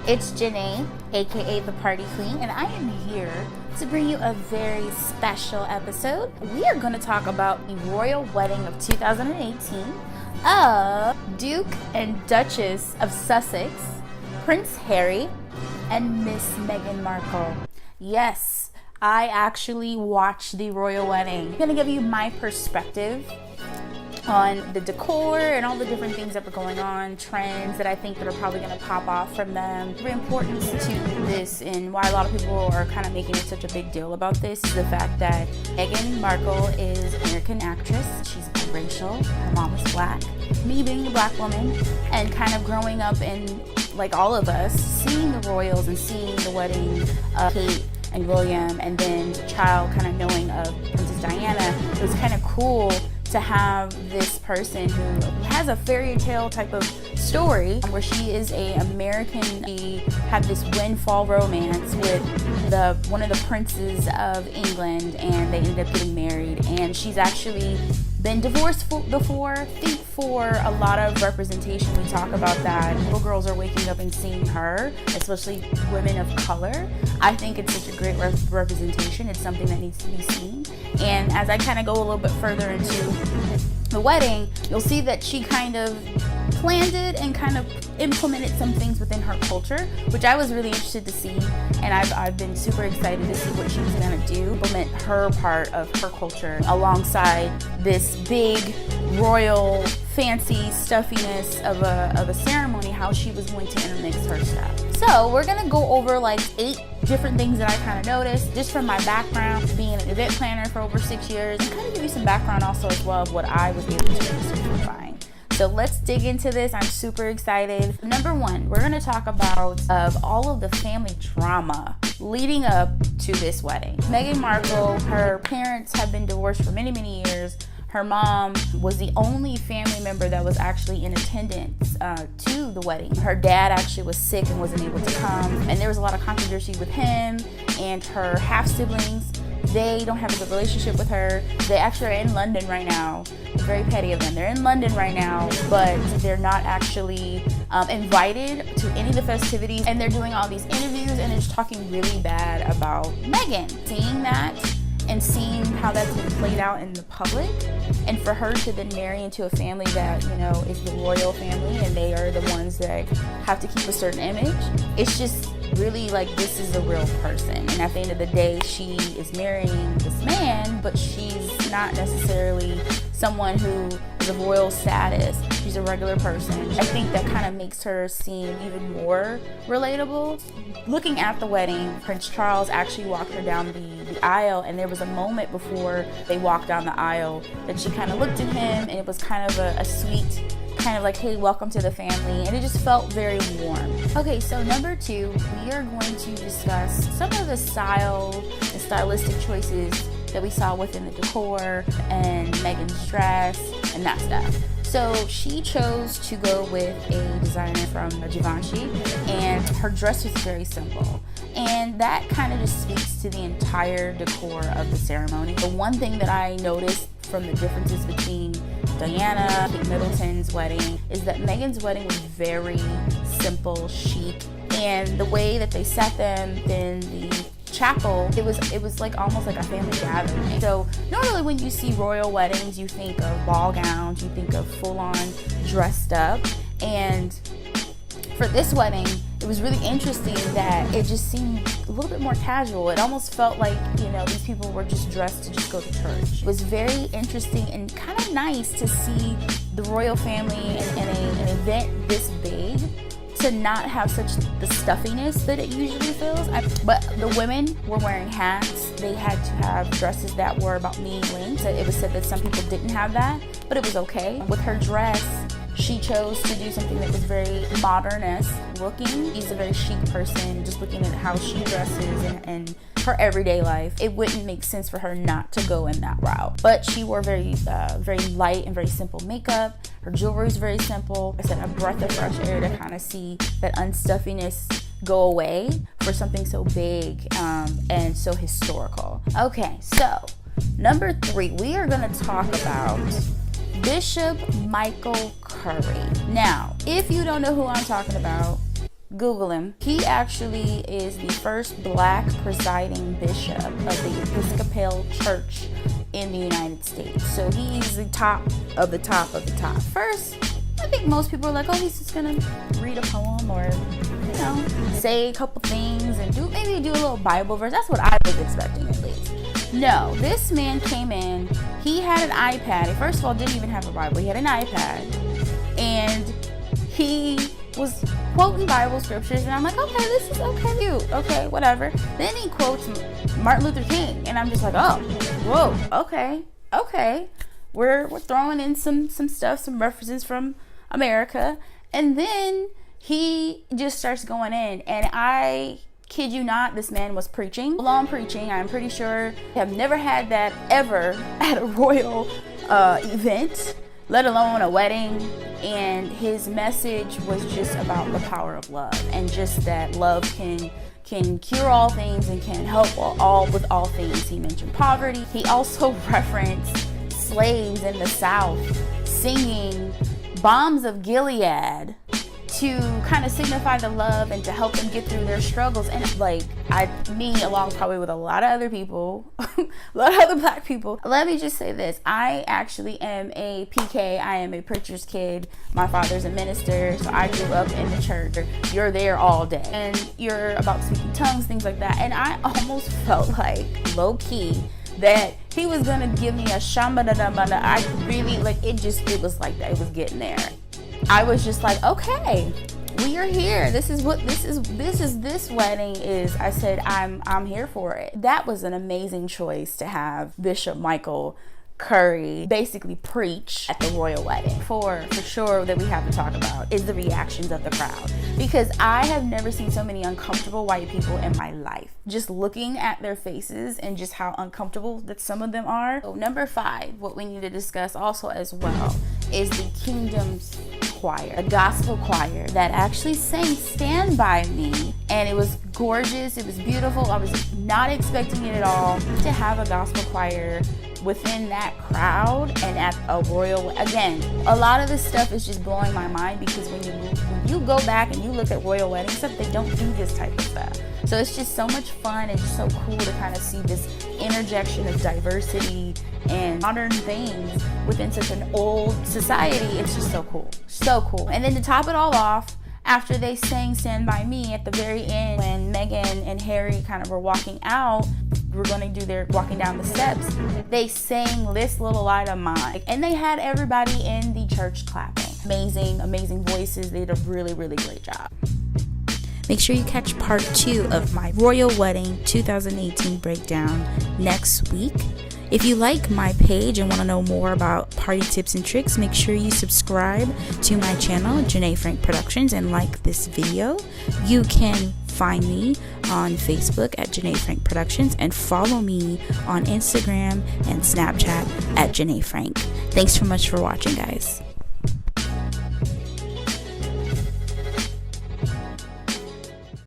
It's Janae, aka the Party Queen, and I am here to bring you a very special episode. We are going to talk about the royal wedding of 2018 of Duke and Duchess of Sussex, Prince Harry, and Miss Meghan Markle. Yes, I actually watched the royal wedding. I'm going to give you my perspective on the decor and all the different things that were going on, trends that I think that are probably going to pop off from them. The importance to this and why a lot of people are kind of making it such a big deal about this is the fact that Meghan Markle is an American actress. She's biracial. Her mom is black. Me being a black woman and kind of growing up in, like all of us, seeing the royals and seeing the wedding of Kate and William, and then the child kind of knowing of Princess Diana, it was kind of cool to have this person who has a fairy tale type of story where she is a American. She had this windfall romance with one of the princes of England, and they ended up getting married, and she's actually been divorced before. I think for a lot of representation, we talk about that. Little girls are waking up and seeing her, especially women of color. I think it's such a great representation. It's something that needs to be seen. And as I kind of go a little bit further into the wedding, you'll see that she kind of planned it and kind of implemented some things within her culture, which I was really interested to see, and I've been super excited to see what she was going to do, implement her part of her culture alongside this big royal fancy stuffiness of a ceremony, how she was going to intermix her stuff. So we're going to go over like 8 different things that I kind of noticed just from my background being an event planner for over 6 years, and kind of give you some background also as well of what I was able to research and find. So let's dig into this. I'm super excited. Number 1, we're going to talk about all of the family drama leading up to this wedding. Meghan Markle, her parents have been divorced for many, many years. Her mom was the only family member that was actually in attendance to the wedding. Her dad actually was sick and wasn't able to come, and there was a lot of controversy with him and her half-siblings. They don't have a good relationship with her. They actually are in London right now. It's very petty of them. They're in London right now, but they're not actually invited to any of the festivities, and they're doing all these interviews and they're just talking really bad about Meghan. Seeing that and seeing how that's been played out in the public, and for her to then marry into a family that, you know, is the royal family and they are the ones that have to keep a certain image, it's just really like, this is a real person. And at the end of the day, she is marrying this man, but she's not necessarily someone who is of royal status. She's a regular person. I think that kind of makes her seem even more relatable. Looking at the wedding, Prince Charles actually walked her down the aisle, and there was a moment before they walked down the aisle that she kind of looked at him, and it was kind of a sweet, kind of like, hey, welcome to the family, and it just felt very warm. Okay, so number 2, we are going to discuss some of the style and stylistic choices that we saw within the decor and Meghan's dress and that stuff. So she chose to go with a designer from Givenchy, and her dress was very simple. And that kind of just speaks to the entire decor of the ceremony. The one thing that I noticed from the differences between Diana and Middleton's wedding is that Meghan's wedding was very simple, chic, and the way that they set them in the chapel, it was like almost like a family gathering. So normally when you see royal weddings, you think of ball gowns, you think of full-on dressed up, and for this wedding, it was really interesting that it just seemed a little bit more casual. It almost felt like, you know, these people were just dressed to just go to church. It was very interesting and kind of nice to see the royal family in an event this big to not have such the stuffiness that it usually feels. But the women were wearing hats. They had to have dresses that were about knee length. So it was said that some people didn't have that, but it was okay. With her dress, she chose to do something that was very modern-esque looking. She's a very chic person. Just looking at how she dresses and her everyday life, it wouldn't make sense for her not to go in that route. But she wore very light and very simple makeup. Her jewelry is very simple. I said, a breath of fresh air to kind of see that unstuffiness go away for something so big and so historical. Okay, so number 3, we are going to talk about Bishop Michael Curry. Now, if you don't know who I'm talking about, Google him. He actually is the first black presiding bishop of the Episcopal Church in the United States. So he's the top of the top of the top. First, I think most people are like, oh, he's just gonna read a poem or, say a couple things and maybe do a little Bible verse. That's what I was expecting, at least. No, this man came in. He had an iPad. He, first of all, didn't even have a Bible. He had an iPad, and he was quoting Bible scriptures, and I'm like, okay, this is okay, cute, okay, whatever. Then he quotes Martin Luther King, and I'm just like, oh, whoa, okay. We're throwing in some stuff, some references from America, and then he just starts going in, and I kid you not, this man was preaching. Full-on preaching. I'm pretty sure I have never had that ever at a royal event, let alone a wedding. And his message was just about the power of love, and just that love can cure all things and can help with all things. He mentioned poverty. He also referenced slaves in the South singing Bombs of Gilead to kind of signify the love and to help them get through their struggles. And me along probably with a lot of other people, a lot of other black people. Let me just say this. I actually am a PK. I am a preacher's kid. My father's a minister, so I grew up in the church. You're there all day and you're about speaking tongues, things like that. And I almost felt like low key that he was gonna give me a shambada. I really it was like that. It was getting there. I was just like, okay, we are here. This is this wedding is. I said, I'm here for it. That was an amazing choice to have Bishop Michael Curry basically preach at the royal wedding. For sure that we have to talk about is the reactions of the crowd, because I have never seen so many uncomfortable white people in my life. Just looking at their faces and just how uncomfortable that some of them are. So number 5, what we need to discuss also as well is the Kingdom's choir, a gospel choir that actually sang Stand By Me, and it was gorgeous. It was beautiful. I was not expecting it at all to have a gospel choir within that crowd and at a royal. Again, a lot of this stuff is just blowing my mind, because when you go back and you look at royal wedding stuff, they don't do this type of stuff. So it's just so much fun and just so cool to kind of see this interjection of diversity and modern things within such an old society. It's just so cool. So cool. And then to top it all off, after they sang Stand By Me at the very end, when Meghan and Harry kind of were walking out, we're going to do their walking down the steps, they sang This Little Light of Mine. And they had everybody in the church clapping. Amazing voices. They did a really, really great job. Make sure you catch part 2 of my Royal Wedding 2018 breakdown next week. If you like my page and want to know more about party tips and tricks, make sure you subscribe to my channel, Janaefrank Productions, and like this video. You can find me on Facebook at Janaefrank Productions, and follow me on Instagram and Snapchat at Janaefrank. Thanks so much for watching, guys.